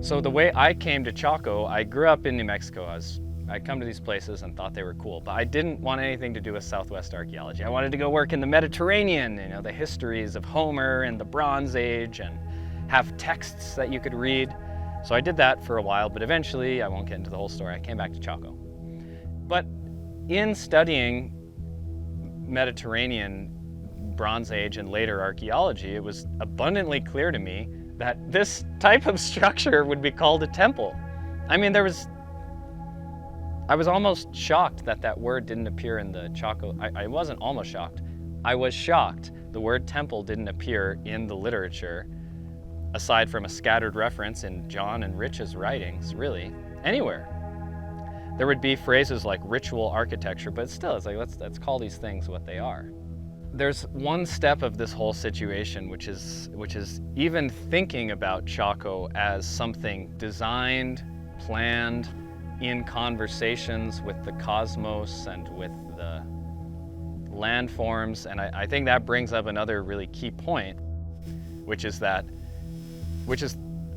So the way I came to Chaco, I grew up in New Mexico. I'd come to these places and thought they were cool, but I didn't want anything to do with Southwest archaeology. I wanted to go work in the Mediterranean, the histories of Homer and the Bronze Age, and have texts that you could read. So I did that for a while, but eventually, I won't get into the whole story, I came back to Chaco. But in studying Mediterranean, Bronze Age, and later archaeology, it was abundantly clear to me that this type of structure would be called a temple. I mean, I was almost shocked that that word didn't appear in the Chaco. I wasn't almost shocked. I was shocked the word temple didn't appear in the literature, aside from a scattered reference in John and Rich's writings, really, anywhere. There would be phrases like ritual architecture, but still, it's like, let's call these things what they are. There's one step of this whole situation, which is even thinking about Chaco as something designed, planned, in conversations with the cosmos and with the landforms. And I think that brings up another really key point, which is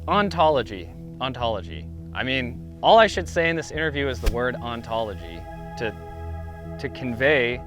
ontology. Ontology. I mean, all I should say in this interview is the word ontology to convey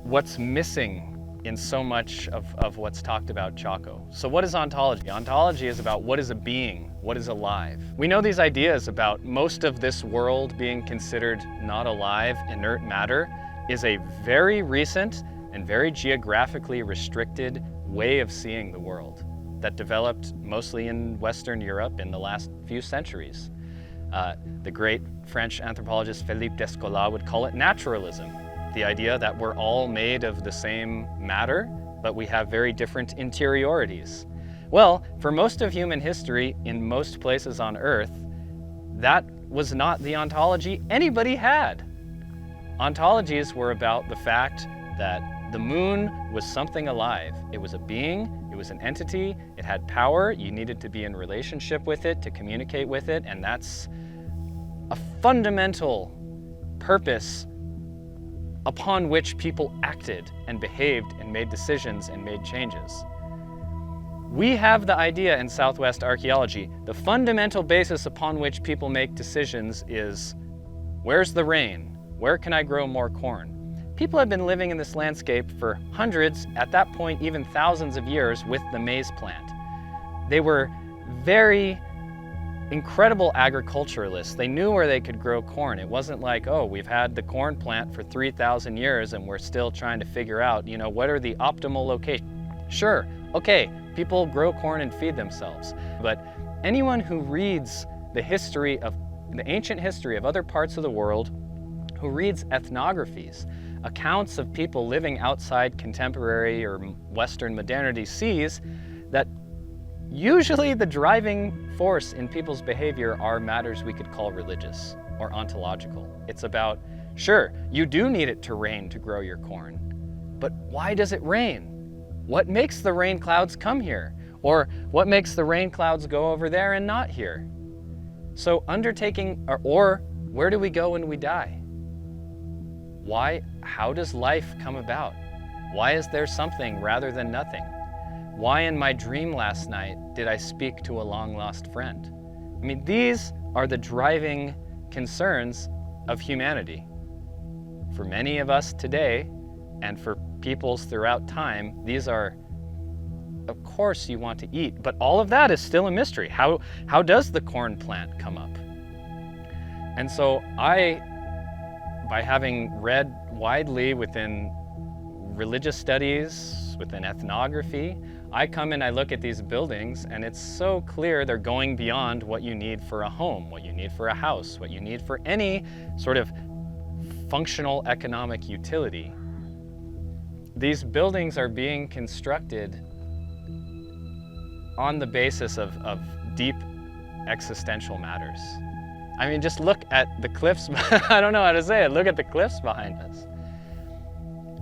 what's missing in so much of what's talked about Chaco. So what is ontology? Ontology is about what is a being, what is alive. We know these ideas about most of this world being considered not alive, inert matter, is a very recent and very geographically restricted way of seeing the world that developed mostly in Western Europe in the last few centuries. The great French anthropologist Philippe Descola would call it naturalism. The idea that we're all made of the same matter, but we have very different interiorities. Well, for most of human history, in most places on Earth, that was not the ontology anybody had. Ontologies were about the fact that the moon was something alive. It was a being, it was an entity, it had power, you needed to be in relationship with it to communicate with it, and that's a fundamental purpose upon which people acted and behaved and made decisions and made changes. We have the idea in Southwest archaeology, the fundamental basis upon which people make decisions is, where's the rain? Where can I grow more corn? People have been living in this landscape for hundreds, at that point even thousands of years with the maize plant. They were very incredible agriculturalists. They knew where they could grow corn. It wasn't like, oh, we've had the corn plant for 3,000 years and we're still trying to figure out, what are the optimal locations. Sure, okay, people grow corn and feed themselves. But anyone who reads the ancient history of other parts of the world, who reads ethnographies, accounts of people living outside contemporary or Western modernity, sees that usually the driving force in people's behavior are matters we could call religious or ontological. It's about, sure, you do need it to rain to grow your corn, but why does it rain? What makes the rain clouds come here? Or what makes the rain clouds go over there and not here? So or where do we go when we die? How does life come about? Why is there something rather than nothing? Why in my dream last night did I speak to a long-lost friend? I mean, these are the driving concerns of humanity. For many of us today, and for peoples throughout time, these are, of course you want to eat, but all of that is still a mystery. How does the corn plant come up? And so by having read widely within religious studies, within ethnography, I come and I look at these buildings and it's so clear they're going beyond what you need for a home, what you need for a house, what you need for any sort of functional economic utility. These buildings are being constructed on the basis of deep existential matters. I mean, just look at the cliffs. I don't know how to say it. Look at the cliffs behind us.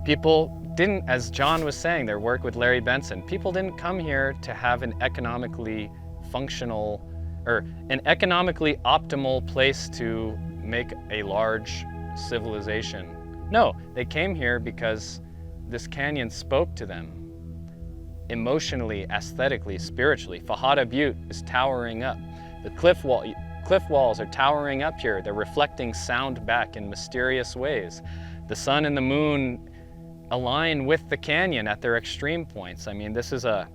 People didn't, as John was saying, their work with Larry Benson, people didn't come here to have an economically functional or an economically optimal place to make a large civilization. No, they came here because this canyon spoke to them. emotionally, aesthetically, spiritually. Fajada Butte is towering up. The cliff walls are towering up here. They're reflecting sound back in mysterious ways. The sun and the moon align with the canyon at their extreme points. I mean, this is a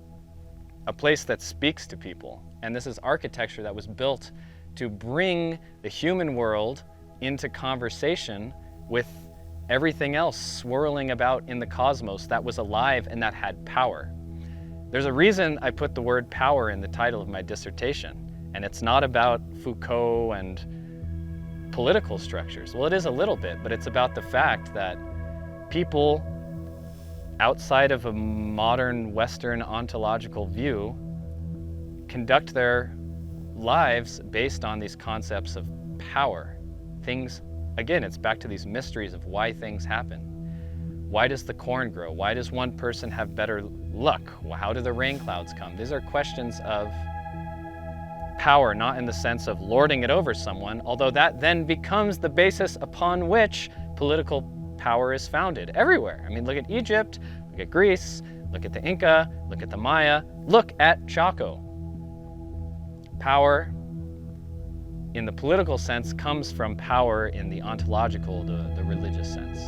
place that speaks to people. And this is architecture that was built to bring the human world into conversation with everything else swirling about in the cosmos that was alive and that had power. There's a reason I put the word power in the title of my dissertation, and it's not about Foucault and political structures. Well, it is a little bit, but it's about the fact that people outside of a modern Western ontological view conduct their lives based on these concepts of power. Things, again, it's back to these mysteries of why things happen. Why does the corn grow? Why does one person have better luck? How do the rain clouds come? These are questions of power, not in the sense of lording it over someone, although that then becomes the basis upon which political power is founded everywhere. I mean, look at Egypt, look at Greece, look at the Inca, look at the Maya, look at Chaco. Power in the political sense comes from power in the ontological, the religious sense.